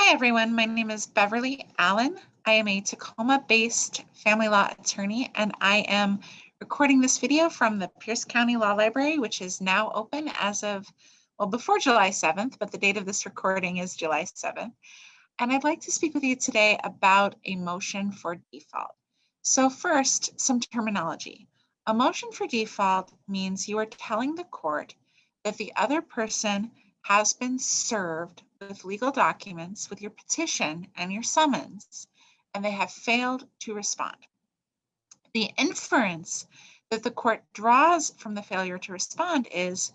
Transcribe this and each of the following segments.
Hi everyone, my name is Beverly Allen. I am a Tacoma-based family law attorney, and I am recording this video from the Pierce County Law Library, which is now open as of, well, before July 7th, but the date of this recording is July 7th. And I'd like to speak with you today about a motion for default. So first, some terminology. A motion for default means you are telling the court that the other person has been served with legal documents with your petition and your summons, and they have failed to respond. The inference that the court draws from the failure to respond is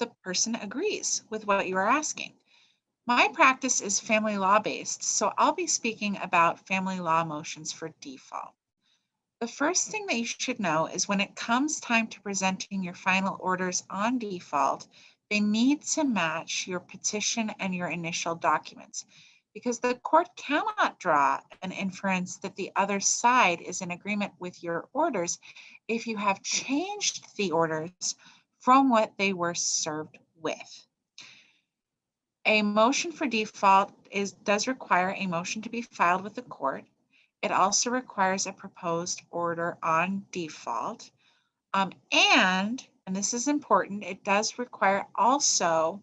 the person agrees with what you are asking. My practice is family law based, so I'll be speaking about family law motions for default. The first thing that you should know is when it comes time to presenting your final orders on default, they need to match your petition and your initial documents, because the court cannot draw an inference that the other side is in agreement with your orders if you have changed the orders from what they were served with. A motion for default does require a motion to be filed with the court. It also requires a proposed order on default. And this is important, it does require also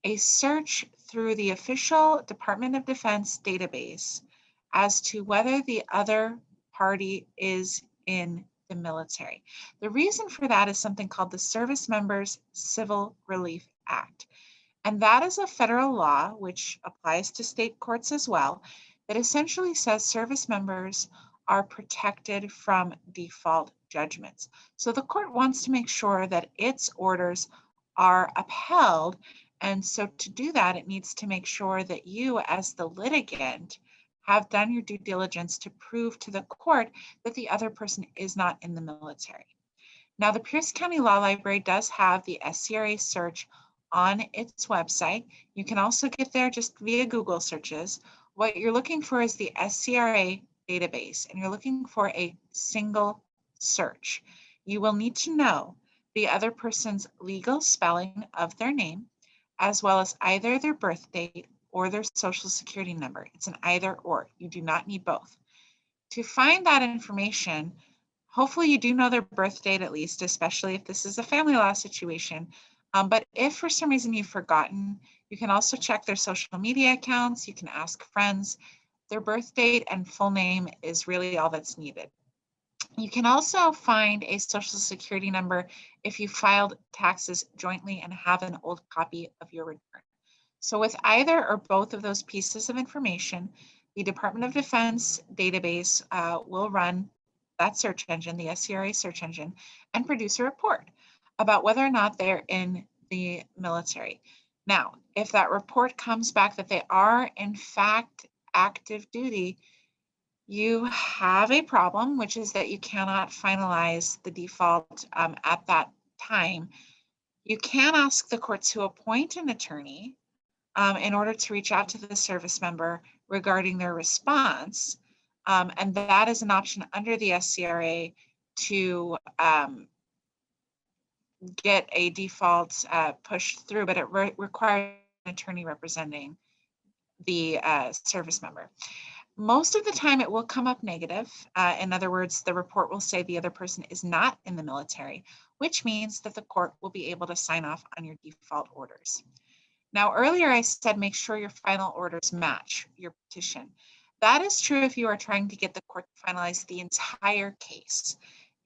a search through the official Department of Defense database as to whether the other party is in the military. The reason for that is something called the Servicemembers Civil Relief Act. And that is a federal law, which applies to state courts as well, that essentially says service members are protected from default judgments. So the court wants to make sure that its orders are upheld. And so to do that, it needs to make sure that you, as the litigant, have done your due diligence to prove to the court that the other person is not in the military. Now, the Pierce County Law Library does have the CRA Search on its website. You can also get there just via Google searches. What you're looking for is the SCRA database, and you're looking for a single search. You will need to know the other person's legal spelling of their name, as well as either their birth date or their social security number. It's an either or. You do not need both. To find that information, hopefully you do know their birth date at least, especially if this is a family law situation. But if for some reason you've forgotten, you can also check their social media accounts. You can ask friends. Their birth date and full name is really all that's needed. You can also find a social security number if you filed taxes jointly and have an old copy of your return. So with either or both of those pieces of information, the Department of Defense database will run that search engine, the SCRA search engine, and produce a report about whether or not they're in the military. Now, if that report comes back that they are in fact active duty, you have a problem, which is that you cannot finalize the default at that time. You can ask the court to appoint an attorney in order to reach out to the service member regarding their response. And that is an option under the SCRA to get a default pushed through, but it requires an attorney representing the service member. Most of the time it will come up negative. In other words, the report will say the other person is not in the military, which means that the court will be able to sign off on your default orders. Now, earlier I said make sure your final orders match your petition. That is true if you are trying to get the court to finalize the entire case.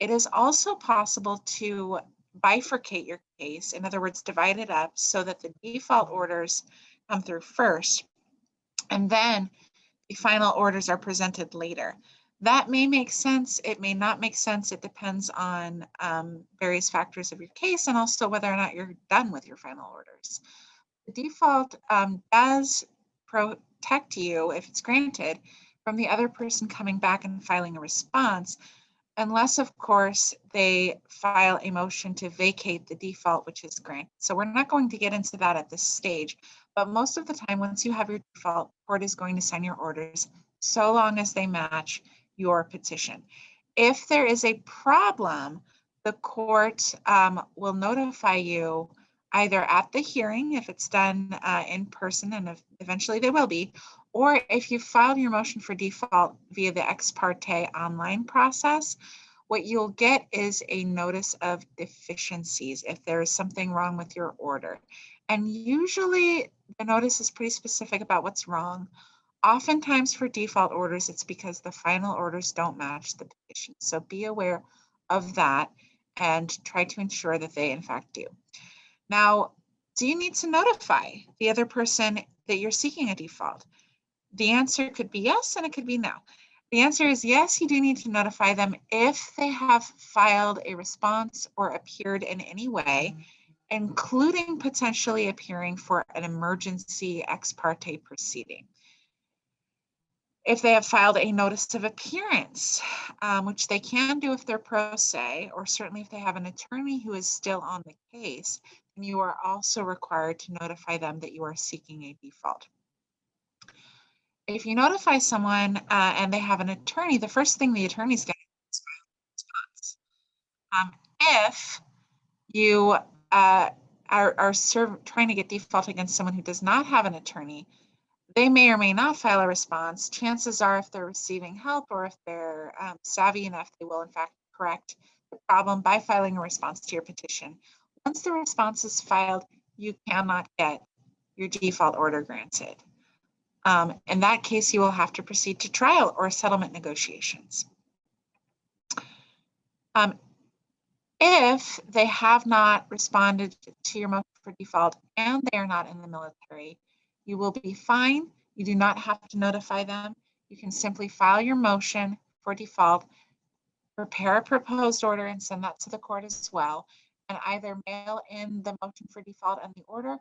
It is also possible to bifurcate your case, in other words, divide it up so that the default orders come through first, and then the final orders are presented later. That may make sense. It may not make sense. It depends on various factors of your case and also whether or not you're done with your final orders. The default does protect you, if it's granted, from the other person coming back and filing a response, unless, of course, they file a motion to vacate the default, which is granted. So we're not going to get into that at this stage, but most of the time, once you have your default, the court is going to sign your orders so long as they match your petition. If there is a problem, the court will notify you either at the hearing, if it's done in person, and eventually they will be, Or if you filed your motion for default via the ex parte online process, what you'll get is a notice of deficiencies if there is something wrong with your order. And usually the notice is pretty specific about what's wrong. Oftentimes for default orders, it's because the final orders don't match the petition. So be aware of that and try to ensure that they in fact do. Now, do you need to notify the other person that you're seeking a default? The answer could be yes, and it could be no. The answer is yes, you do need to notify them if they have filed a response or appeared in any way, including potentially appearing for an emergency ex parte proceeding. If they have filed a notice of appearance, which they can do if they're pro se, or certainly if they have an attorney who is still on the case, then you are also required to notify them that you are seeking a default. If you notify someone and they have an attorney, the first thing the attorney's going to do is file a response. If you are trying to get default against someone who does not have an attorney, they may or may not file a response. Chances are, if they're receiving help or if they're savvy enough, they will in fact correct the problem by filing a response to your petition. Once the response is filed, you cannot get your default order granted. In that case, you will have to proceed to trial or settlement negotiations. If they have not responded to your motion for default and they are not in the military, you will be fine. You do not have to notify them. You can simply file your motion for default, prepare a proposed order and send that to the court as well, and either mail in the motion for default and the order,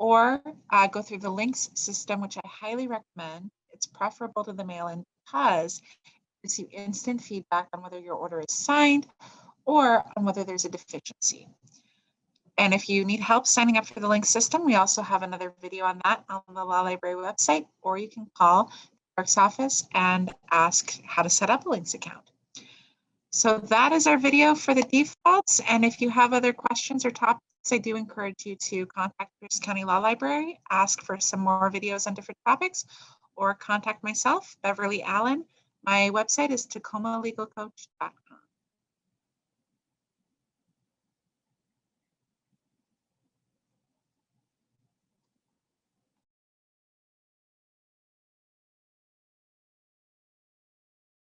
or go through the links system, which I highly recommend. It's preferable to the mail-in because it gives you instant feedback on whether your order is signed or on whether there's a deficiency. And if you need help signing up for the link system, we also have another video on that on the Law Library website, or you can call the clerk's office and ask how to set up a links account. So that is our video for the defaults. And if you have other questions or topics, I do encourage you to contact Pierce County Law Library, ask for some more videos on different topics, or contact myself, Beverly Allen. My website is TacomaLegalCoach.com.